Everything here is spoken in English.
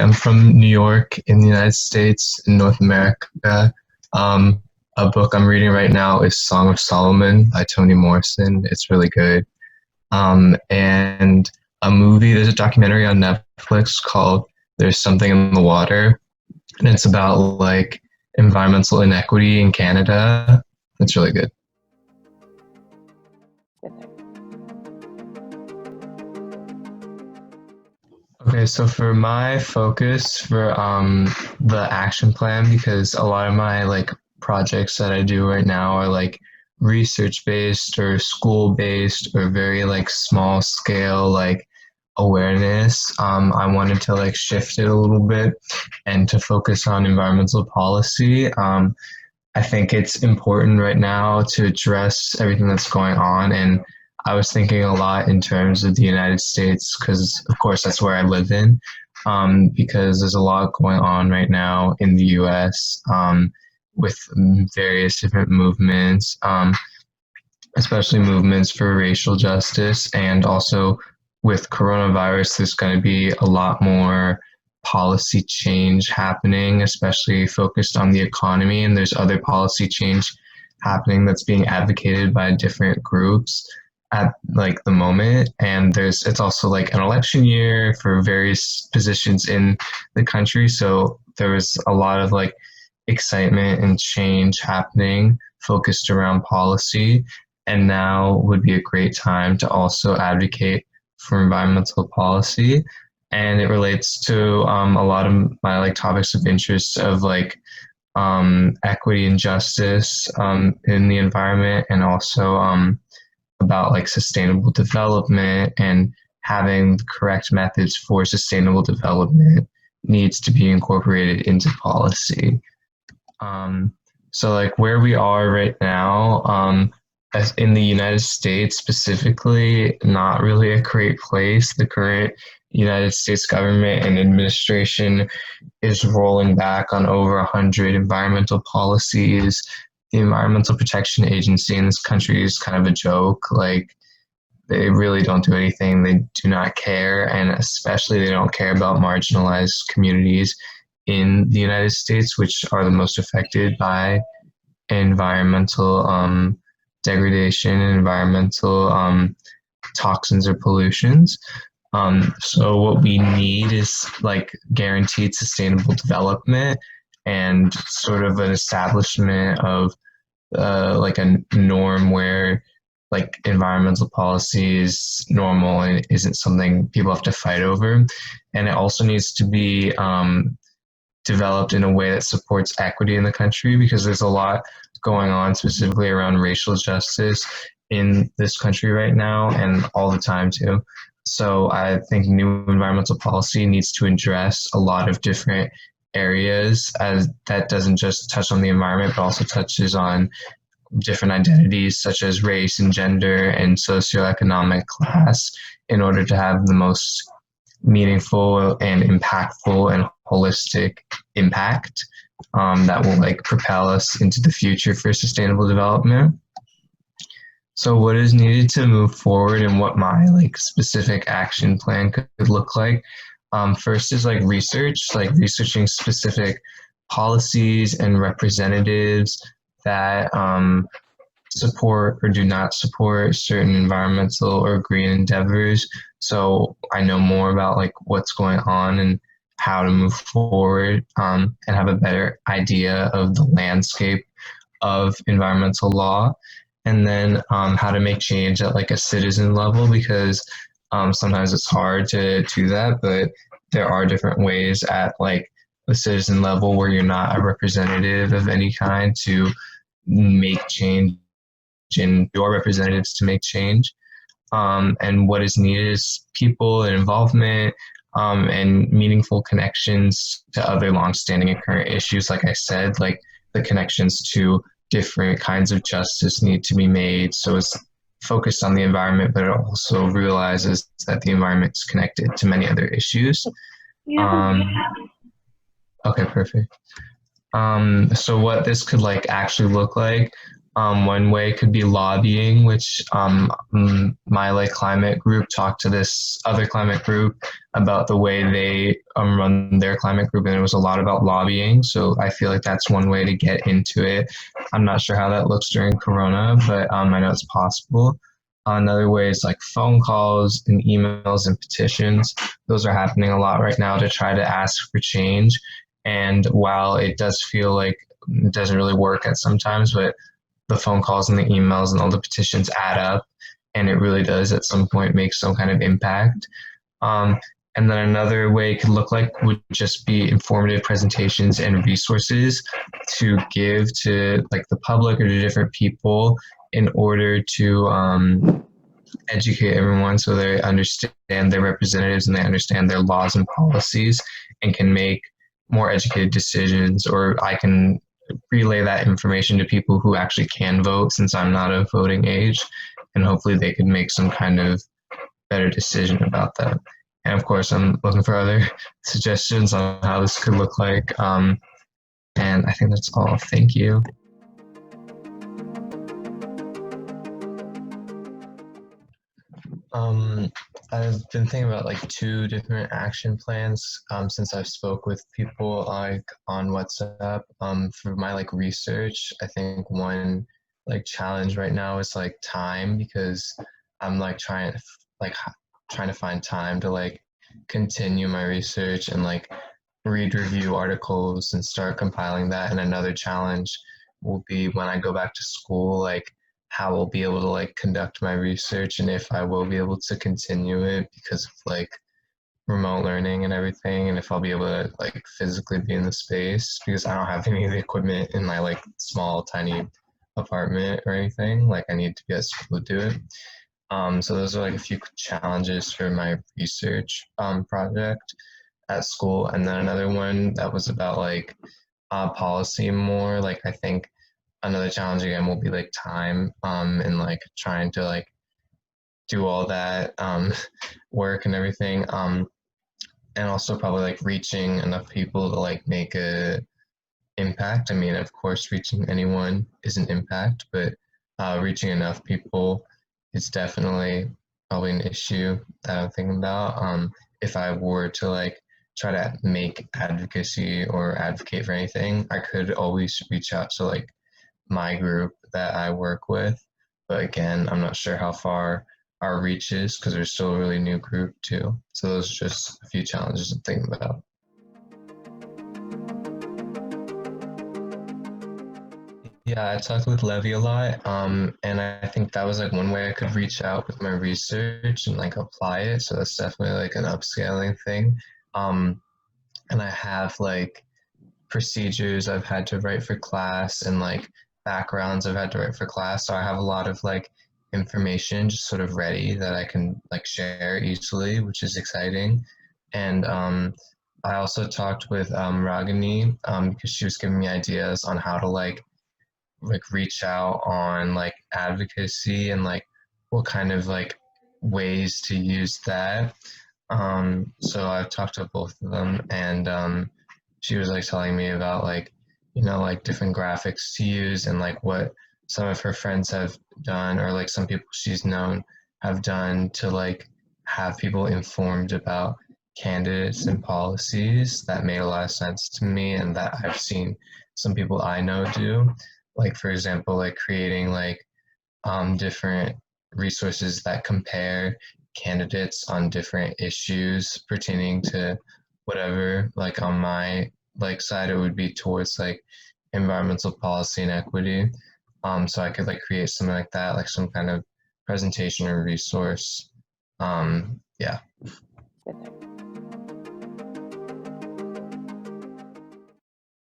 I'm from New York in the United States, in North America. Um, a book I'm reading right now is Song of Solomon by Toni Morrison. It's really good. And a movie, there's a documentary on Netflix called There's Something in the Water, and it's about like environmental inequity in Canada. It's really good. Okay, so for my focus for the action plan, because a lot of my like projects that I do right now are like research based or school based or very like small scale like awareness. I wanted to like shift it a little bit and to focus on environmental policy. I think it's important right now to address everything that's going on. And I was thinking a lot in terms of the United States, because of course that's where I live in, because there's a lot going on right now in the US with various different movements, especially movements for racial justice. And also with coronavirus, there's going to be a lot more policy change happening, especially focused on the economy. And there's other policy change happening that's being advocated by different groups at like the moment. And it's also like an election year for various positions in the country. So there was a lot of like excitement and change happening focused around policy. And now would be a great time to also advocate for environmental policy. And it relates to a lot of my like topics of interest of like equity and justice in the environment, and also about like sustainable development, and having the correct methods for sustainable development needs to be incorporated into policy. So like where we are right now, as in the United States specifically, not really a great place. The current United States government and administration is rolling back on over 100 environmental policies. The Environmental Protection Agency in this country is kind of a joke. Like, they really don't do anything. They do not care, and especially they don't care about marginalized communities in the United States, which are the most affected by environmental degradation and environmental toxins or pollutions. So what we need is like guaranteed sustainable development and sort of an establishment of like a norm where like environmental policy is normal and isn't something people have to fight over. And it also needs to be developed in a way that supports equity in the country, because there's a lot going on specifically around racial justice in this country right now and all the time too. So I think new environmental policy needs to address a lot of different areas, as that doesn't just touch on the environment, but also touches on different identities such as race and gender and socioeconomic class, in order to have the most meaningful and impactful and holistic impact that will like propel us into the future for sustainable development. So what is needed to move forward and what my like specific action plan could look like? First is like researching specific policies and representatives that support or do not support certain environmental or green endeavors. So I know more about like what's going on and how to move forward, and have a better idea of the landscape of environmental law. And then how to make change at like a citizen level, because sometimes it's hard to do that, but there are different ways at like a citizen level where you're not a representative of any kind to make change, and your representatives to make change. And what is needed is people and involvement, and meaningful connections to other longstanding and current issues. Like I said, like the connections to different kinds of justice need to be made. So it's focused on the environment, but it also realizes that the environment is connected to many other issues. Okay, perfect. So what this could like actually look like One way could be lobbying, which my like climate group talked to this other climate group about the way they run their climate group, and it was a lot about lobbying. So I feel like that's one way to get into it. I'm not sure how that looks during Corona, but I know it's possible. Another way is like phone calls and emails and petitions. Those are happening a lot right now to try to ask for change. And while it does feel like it doesn't really work at sometimes, but the phone calls and the emails and all the petitions add up, and it really does at some point make some kind of impact. Um, and then another way it could look like would just be informative presentations and resources to give to like the public or to different people in order to educate everyone so they understand their representatives and they understand their laws and policies and can make more educated decisions, or I can relay that information to people who actually can vote since I'm not of voting age, and hopefully they could make some kind of better decision about that. And of course, I'm looking for other suggestions on how this could look like. And I think that's all. Thank you. Um, I've been thinking about like two different action plans since I've spoke with people like on WhatsApp. For my like research, I think one like challenge right now is like time because I'm like trying to find time to like continue my research and like read review articles and start compiling that. And another challenge will be when I go back to school, like how I'll be able to like conduct my research and if I will be able to continue it because of like remote learning and everything, and if I'll be able to like physically be in the space because I don't have any of the equipment in my like small tiny apartment or anything. Like I need to be at school to do it. So those are like a few challenges for my research project at school. And then another one that was about like policy more. Like I think another challenge again will be like time and like trying to like do all that work and everything. And also probably like reaching enough people to like make a impact. I mean, of course, reaching anyone is an impact, but reaching enough people is definitely probably an issue that I'm thinking about. If I were to like try to make advocacy or advocate for anything, I could always reach out to like my group that I work with. But again, I'm not sure how far our reach is because we're still a really new group too. So those are just a few challenges to think about. Yeah, I talked with Levy a lot, and I think that was like one way I could reach out with my research and like apply it. So that's definitely like an upscaling thing. Um, and I have like procedures I've had to write for class and like backgrounds I've had to write for class. So I have a lot of like information just sort of ready that I can like share easily, which is exciting. And I also talked with Ragini because she was giving me ideas on how to like reach out on like advocacy and like what kind of like ways to use that. So I've talked to both of them, and she was like telling me about like like different graphics to use and like what some of her friends have done or like some people she's known have done to like have people informed about candidates and policies. That made a lot of sense to me and that I've seen some people I know do, like for example like creating like different resources that compare candidates on different issues pertaining to whatever. Like on my like side, it would be towards like environmental policy and equity. So I could like create something like that, like some kind of presentation or resource. Yeah.